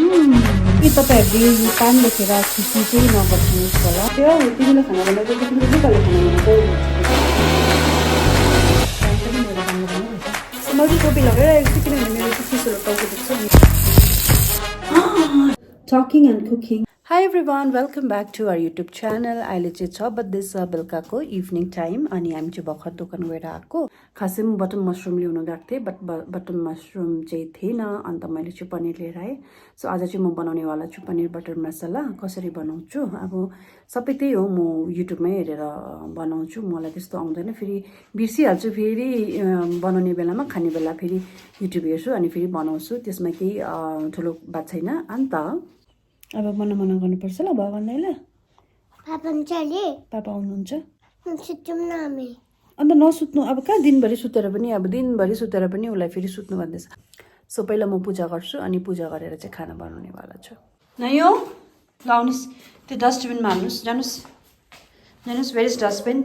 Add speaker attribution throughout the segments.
Speaker 1: के तपाईँहरूले यो पान लेखेर खुसी चाहिँ नगर्नुहोस् होला त्यो तिमीले खाना बनाउँदा तिमीले दुःखले खाना बनाउँदा मैले टोपी लगाइरहेको छु किनभने मेरो चाहिँ चिसो टाउको दुख्छ नि talking and cooking Hi everyone, welcome back to our YouTube channel. अहिले चाहिँ 6 बजे छ बेलुकाको इभिनिङ टाइम अनि हामी चाहिँ भर्खर दोकान गएर आएको खासै म बटन मसरुम ल्याउन गएको थिएँ बट बटन मसरुम चाहिँ थिएन अन्त मैले चाहिँ पनिर लिएर आएँ सो आज चाहिँ म बनाउनेवाला छु पनिर बटर मसाला कसरी बनाउँछु अब सबै त्यही हो म युट्युबमै हेरेर बनाउँछु मलाई त्यस्तो आउँदैन फेरि बिर्सिहाल्छु फेरि बनाउने बेलामा खाने बेला फेरि युट्युब हेर्छु अनि फेरि बनाउँछु त्यसमा केही ठुलो बात छैन अन्त अब मना गर्नुपर्छ ल भगवान्लाई ल पापा आउनुहुन्छ अन्त नसुत्नु अब कहाँ दिनभरि सुतेर पनि उसलाई फेरि सुत्नु भन्दैछ सो पहिला म पूजा गर्छु अनि पूजा गरेर चाहिँ खाना बनाउनेवाला छु नयो ल आउनुहोस् त्यो डस्टबिनमा हाल्नुहोस् जानुहोस् where is dustbin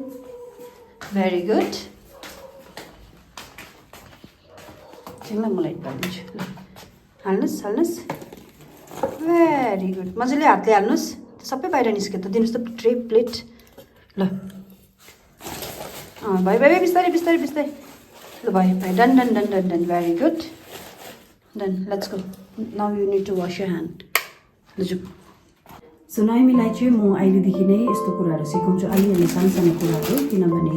Speaker 1: very good एकछिन ल म लाइट बालिदिन्छु ल हाल्नुहोस् भेरी गुड मजाले हातले हाल्नुहोस् सबै बाहिर निस्क्यो त दिनुहोस् त ट्रे प्लेट ल भयो बिस्तारै ल भयो done very good done let's go now you need to wash your hand ल जाउँ सो नाइमीलाई चाहिँ म अहिलेदेखि नै यस्तो कुराहरू सिकाउँछु अलिअलि सानो कुराहरू किनभने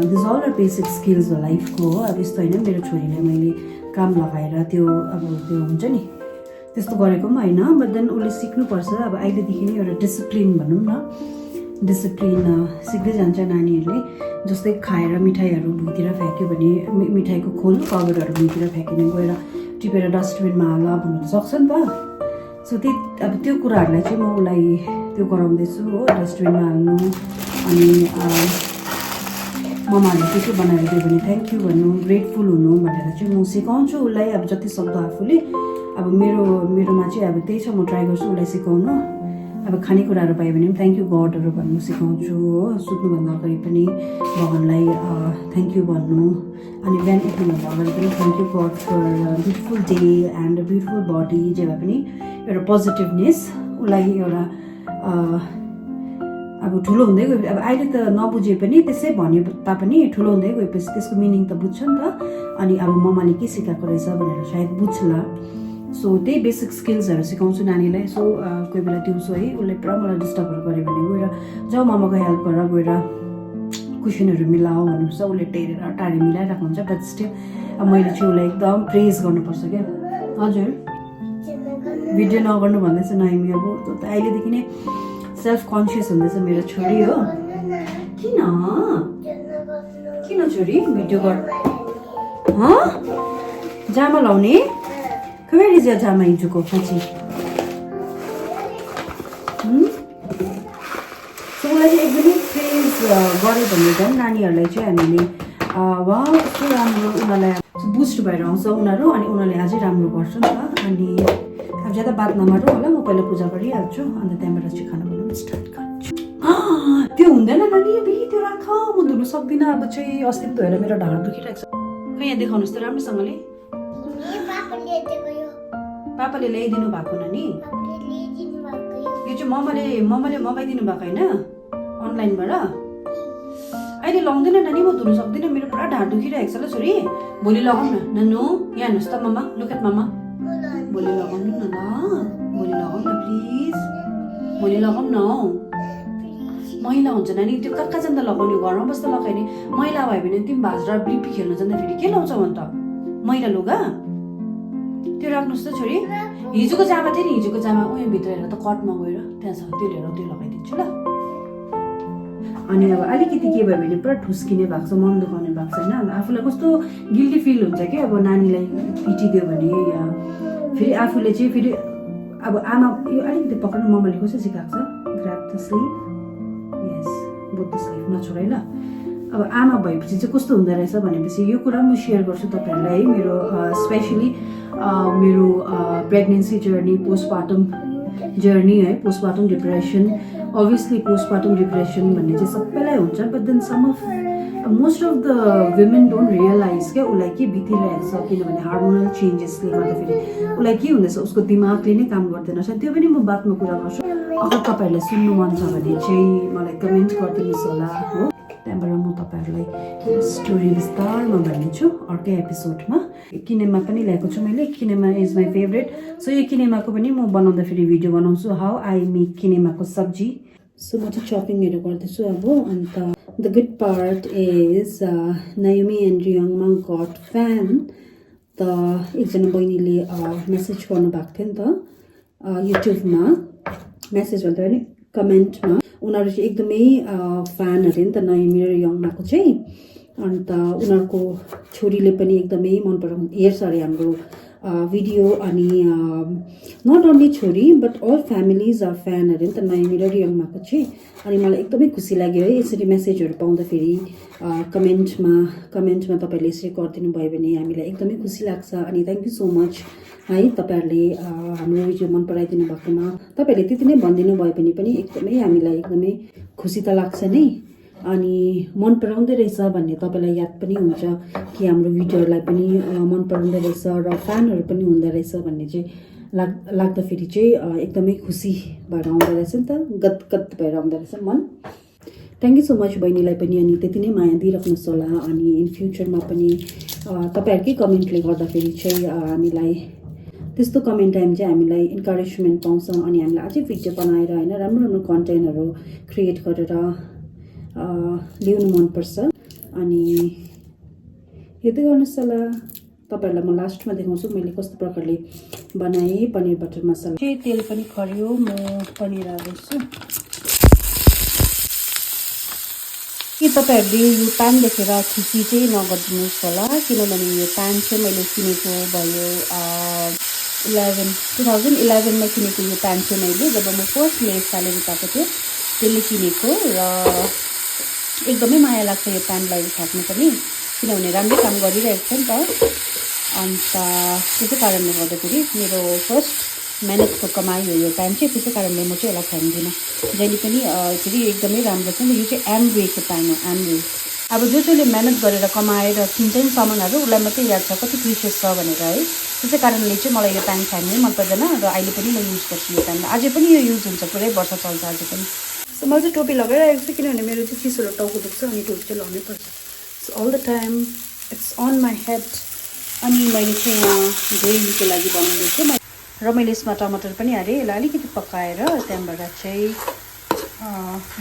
Speaker 1: this all are basic skills हो लाइफको हो अब यस्तो होइन मेरो छोरीलाई मैले काम लगाएर त्यो हुन्छ नि त्यस्तो गरेको पनि होइन बट देन उसले सिक्नुपर्छ अब अहिलेदेखि नै एउटा डिसिप्लिन भनौँ न डिसिप्लिन सिक्दै जान्छ नानीहरूले जस्तै खाएर मिठाईहरू भुइँतिर फ्याँक्यो भने मिठाईको खोल कभरहरू भुइँतिर फ्याँकिने गएर टिपेर डस्टबिनमा हाल भन्नु त सक्छ नि त सो त्यही अब त्यो कुराहरूलाई चाहिँ म उसलाई त्यो गराउँदैछु हो डस्टबिनमा हाल्नु अनि मम्माहरूले के बनाएर दियो भने थ्याङ्क यू भन्नु ग्रेटफुल हुनु भनेर चाहिँ म सिकाउँछु उसलाई अब जति सक्दो आफूले अब मेरोमा चाहिँ अब त्यही छ म ट्राई गर्छु उसलाई सिकाउनु अब खानेकुराहरू पायो भने पनि थ्याङ्क यू गडहरू भन्नु सिकाउँछु हो सुत्नुभन्दा अगाडि पनि भगवान्लाई थ्याङ्क यू भन्नु अनि बिहान उठ्नुभन्दा अगाडि पनि thank you God for beautiful day and beautiful body जे भए पनि एउटा पोजिटिभनेस उसलाई एउटा अब ठुलो हुँदै गयो अब अहिले त नबुझे पनि त्यसै भने तापनि ठुलो हुँदै गएपछि त्यसको मिनिङ त बुझ्छ नि त अनि अब मम्माले के सिकाएको रहेछ भनेर सायद बुझ्ला सो त्यही बेसिक स्किल्सहरू सिकाउँछु नानीलाई सो कोही बेला दिउँसो है उसले पुरा मलाई डिस्टर्बहरू गऱ्यो भने गएर जाऊ मम्माको हेल्प गरेर गएर कुसनहरू मिलाऊ भन्नुहुन्छ उसले टेरेर टाढी मिलाइरहेको हुन्छ बट स्टिल अब मैले चाहिँ उसलाई एकदम प्रेज गर्नुपर्छ क्या हजुर भिडियो नगर्नु भन्दैछ नाइमी अब त अहिलेदेखि नै सेल्फ कन्सियस हुँदैछ मेरो छोरी हो किन छोरी भिडियो गर जामा लाउने Where is your jama हिजोको पछि सो उसलाई चाहिँ एकदमै प्रेज गऱ्यो भने झन् नानीहरूलाई चाहिँ हामीले वा कस्तो राम्रो उनीहरूलाई बुस्ट भएर आउँछ उनीहरू अनि उनीहरूले अझै राम्रो गर्छ नि त अनि अब ज्यादा बात नमारौँ होला म पहिला पूजा गरिहाल्छु अन्त त्यहाँबाट चाहिँ खाना बनाउनु स्टार्ट गर्छु त्यो हुँदैन नानी त्यो राख म धुनु सक्दिनँ अब चाहिँ अस्ति धोएर मेरो ढाड दुखिरहेको छ खै यहाँ देखाउनुहोस् त राम्रोसँगले पापाले ल्याइदिनु भएको नानी यो चाहिँ मम्माले मगाइदिनु भएको होइन अनलाइनबाट अहिले लाउँदैन नानी म धुनु सक्दिनँ मेरो पुरा ढाड दुखिरहेको छ ल छोरी भोलि लगाउँ न नानु यहाँ हेर्नुहोस् त मम्मा लुक एट मम्मा भोलि लगाउनु न ल भोलि लगाउँ न प्लिज भोलि लगाउँ न हौ मैला हुन्छ नानी त्यो कहाँ जाँदा लगाउने घरमा बस्दा लगायो नि मैला भयो भने तिमी भाज र बिपी खेल्न जाँदाखेरि के लाउँछौ अन्त मैला लुगा त्यो राख्नुहोस् त छोरी हिजोको जामा थियो नि हिजोको जामा उयो भित्र हेर त कटमा गएर त्यहाँ छ त्यो लिएर त्यो लगाइदिन्छु ल अनि अब अलिकति के भयो भने पुरा ठुस्किने भएको छ मन दुखाउने भएको छ होइन आफूलाई कस्तो गिल्टी फिल हुन्छ कि अब नानीलाई पिटिदियो भने या फेरि आफूले चाहिँ फेरि अब आमा यो अलिकति पक्राउनु मम्माले कसरी सिकाएको छ ग्राब द स्लिभ यस बुथ द स्लिभ नछोड है ल अब आमा भएपछि चाहिँ कस्तो हुँदो रहेछ भनेपछि यो कुरा म सेयर गर्छु तपाईँहरूलाई है मेरो स्पेसली मेरो प्रेग्नेन्सी जर्नी पोस्टपार्टम जर्नी है postpartum depression obviously postpartum depression भन्ने चाहिँ सबैलाई हुन्छ but then some of most of the women don't realize क्या उसलाई के बितिरहेको छ किनभने हार्मोनल चेन्जेसले गर्दाखेरि उसलाई के हुँदैछ उसको दिमागले नै काम गर्दैन रहेछ त्यो पनि म बादमा कुरा गर्छु अगर तपाईँहरूलाई सुन्नु मन छ भने चाहिँ मलाई कमेन्ट गरिदिनुहोस् होला हो त्यहाँबाट म तपाईँहरूलाई स्टोरी विस्तारमा भन्नेछु अर्कै एपिसोडमा किनेमा पनि ल्याएको छु मैले किनेमा इज माई फेभरेट सो यो किनेमाको पनि म बनाउँदाखेरि भिडियो बनाउँछु हाउ आई मेक किनेमाको सब्जी सो म चाहिँ चपिङहरू गर्दैछु अब अन्त the good part is Naomi and रियोङमा गट फ्यान त एकजना बहिनीले मेसेज गर्नुभएको थियो नि त युट्युबमा मेसेज भन्दा पनि कमेन्टमा उनीहरू चाहिँ एकदमै फ्यान अरे नि त नायोमी र रियोङमाको चाहिँ अन्त उनीहरूको छोरीले पनि एकदमै मन पराउनु हेर्छ अरे हाम्रो भिडियो अनि नट ओन्ली छोरी but all families are fan अरे नि त नायोमी र रियोङमाको चाहिँ अनि मलाई एकदमै खुसी लाग्यो है यसरी मेसेजहरू पाउँदाखेरि कमेन्टमा तपाईँहरूले यसरी गरिदिनु भयो भने हामीलाई एकदमै खुसी लाग्छ अनि थ्याङ्क यू सो मच है तपाईँहरूले हाम्रो भिडियो मन पराइदिनु भएकोमा तपाईँहरूले त्यति नै भनिदिनु भयो भने पनि एकदमै हामीलाई एकदमै खुसी त लाग्छ नै अनि मन पराउँदै रहेछ भन्ने तपाईँलाई याद पनि हुन्छ कि हाम्रो भिडियोहरूलाई पनि मन पराउँदै रहेछ र फ्यानहरू पनि हुँदो रहेछ भन्ने चाहिँ लाग्दाखेरि चाहिँ एकदमै खुसी भएर आउँदो रहेछ नि त गदगद भएर आउँदो रहेछ मन थ्याङ्क यू सो मच बहिनीलाई पनि अनि त्यति नै माया दिइराख्नुहोस् होला अनि इन फ्युचरमा पनि तपाईँहरूकै कमेन्टले गर्दाखेरि चाहिँ हामीलाई त्यस्तो कमेन्ट टाइम चाहिँ हामीलाई इन्करेजमेन्ट पाउँछ अनि हामीलाई अझै भिडियो बनाएर होइन राम्रो राम्रो कन्टेन्टहरू क्रिएट गरेर ल्याउनु मनपर्छ अनि हेर्दै गर्नुहोस् होला तपाईँहरूलाई म लास्टमा देखाउँछु मैले कस्तो प्रकारले बनाएँ पनिर बटर मसला चाहिँ तेल पनि खऱ्यो म पनिर हाल्दैछु के तपाईँहरूले यो प्यान देखेर खुसी चाहिँ नगरिदिनुहोस् होला किनभने यो प्यान चाहिँ मैले किनेको भयो 2011मा किनेको यो प्यान चाहिँ मैले जब म फर्स्ट मेरो स्यालेरी पाएको थियो त्यसले किनेको र एकदमै माया लाग्छ यो प्यानलाई फ्याँक्नु पनि किनभने राम्रै काम गरिरहेको छ नि त अन्त त्यसै कारणले गर्दाखेरि मेरो फर्स्ट मेहनतको कमाइ हो यो प्यान चाहिँ त्यसै कारणले म चाहिँ यसलाई फ्याँक्दिनँ जहिले पनि फेरि एकदमै राम्रो छ नि यो चाहिँ एमवेको प्यान हो एमवे अब जो जसले मेहनत गरेर कमाएर किन्छ नि सामानहरू उसलाई मात्रै याद छ कति प्रिसियस छ भनेर है त्यसै कारणले चाहिँ मलाई यो प्यान फ्याँक्नै मन पर्दैन र अहिले पनि म युज गर्छु यो प्यान अझै पनि यो युज हुन्छ पुरै वर्ष चल्छ अझै पनि सो मैले चाहिँ टोपी लगाइरहेको छु किनभने मेरो चाहिँ चिसोले टाउको दुख्छ अनि टोपी चाहिँ लगाउनै पर्छ so all the time it's on my head अनि मैले चाहिँ यहाँ ग्रेभीको लागि बनाउँदैछु र मैले यसमा टमाटर पनि हालेँ यसलाई अलिकति पकाएर त्यहाँबाट चाहिँ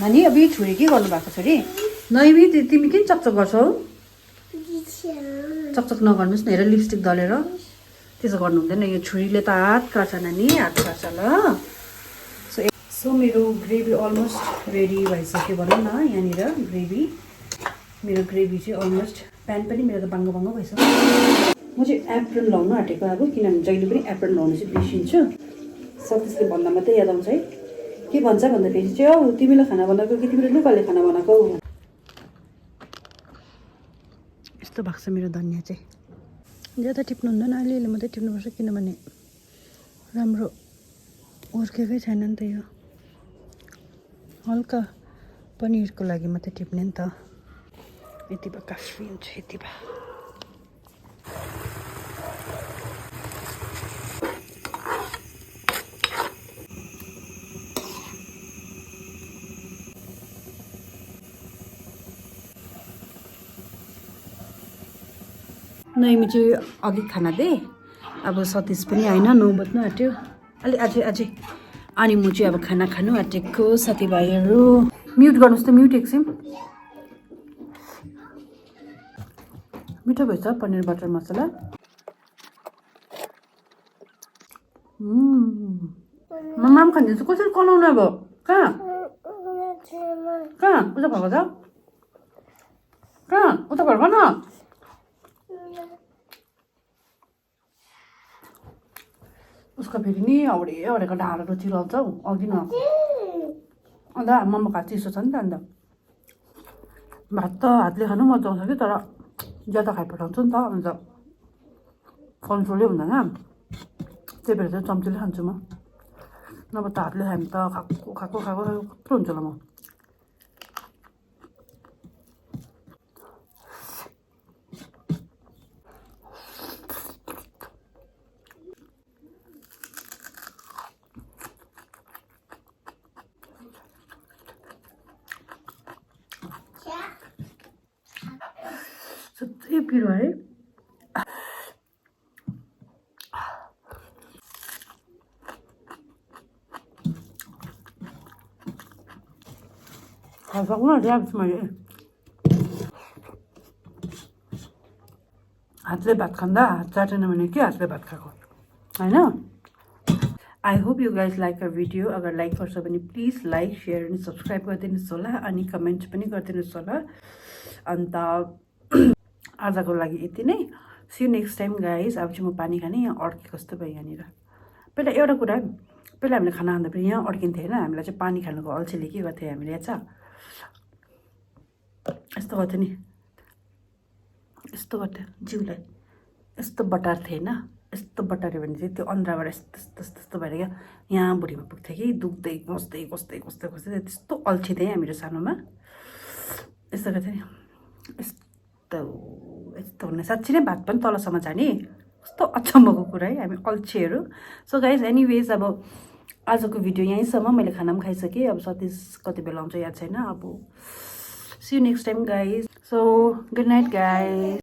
Speaker 1: नानी अब यो छुरी के गर्नुभएको छ अरे नैमी तिमी किन चकचक गर्छौ चकचक नगर्नुहोस् न हेर लिपस्टिक दलेर त्यसो गर्नु हुँदैन यो छुरीले त हात काट्छ नानी हात काट्छ ल सो मेरो ग्रेभी अलमोस्ट रेडी भइसक्यो भनौँ न यहाँनिर मेरो ग्रेभी चाहिँ अलमोस्ट प्यान पनि मेरो त बाङ्गो बाङ्गो भइसक्यो म चाहिँ एप्रन लाउनु आँटेको अब किनभने जहिले पनि एप्रन लाउनु चाहिँ बिर्सिन्छु सतीशले भन्दा मात्रै याद आउँछ है के भन्छ भन्दाखेरि चाहिँ औ तिमीले खाना बनाएको कि तिमीले लुकाले खाना बनाएको यस्तो भएको छ मेरो धनियाँ चाहिँ ज्यादा टिप्नु हुँदैन अलिअलि मात्रै टिप्नुपर्छ किनभने राम्रो हुर्केकै छैन नि त यो हल्का पनिरको लागि मात्रै टिप्ने नि त यति भए काफी हुन्छ यति भए नैमी चाहिँ अघि खाना दे अब सतीश पनि होइन 9 बज्नु आँट्यो अझै अनि म चाहिँ अब खाना खानु आँटेको साथीभाइहरू म्युट गर्नुहोस् त म्युट एकछिन मिठो भएछ पनिर बटर मसला मम्माम खान्छ कसरी बनाउनु अब कहाँ उता भएको छ कहाँ उता भएको न उसको फेरि नि हौडेको ढाँडो चिलाउँछ हौ अघि न अन्त मम्मा भात चिसो छ नि त अन्त भात त हातले खानु मजा आउँछ कि तर ज्यादा खाइपठाउँछु नि त अन्त कन्ट्रोलै हुँदैन त्यही भएर चाहिँ चम्चीले खान्छु म नभए त हातले खायो भने त खाएको कत्रो हुन्छ होला म पिरो है मैले हातले भात खाँदा हात चाटेन भने के हातले भात खाएको होइन I hope you guys like a video अगर लाइक गर्छ भने प्लिज लाइक सेयर अनि सब्सक्राइब गरिदिनुहोस् होला अनि कमेन्ट पनि गरिदिनुहोस् होला अन्त आजको लागि यति नै see you next time guys अब चाहिँ म पानी खाने यहाँ अड्के कस्तो भयो यहाँनिर पहिला एउटा कुरा पहिला हामीले खाना खाँदाखेरि यहाँ अड्किन्थ्यो होइन हामीलाई चाहिँ पानी खानुको अल्छीले के गर्थ्यो हामीले याद छ यस्तो गर्थ्यो नि यस्तो गर्थ्यो जिउलाई यस्तो बटार्थ्यो होइन यस्तो बटार्यो भने चाहिँ त्यो अन्ध्राबाट यस्तो यस्तो यस्तो यस्तो भएर क्या यहाँ भुँडीमा पुग्थ्यो कि दुख्दै घस्दै घस्दै घस्दै घस्दै त्यस्तो अल्छी थियो हामीहरू सानोमा यस्तो गर्थ्यो नि यस्तो यस्तो हुने साँच्ची नै भात पनि तलसम्म जाने कस्तो अचम्मको कुरा है हामी अल्छीहरू सो गाइज एनिवेज अब आजको भिडियो यहीँसम्म मैले खाना पनि खाइसकेँ अब सतीश कति बेला आउँछ याद छैन अब see you next time guys so good night guys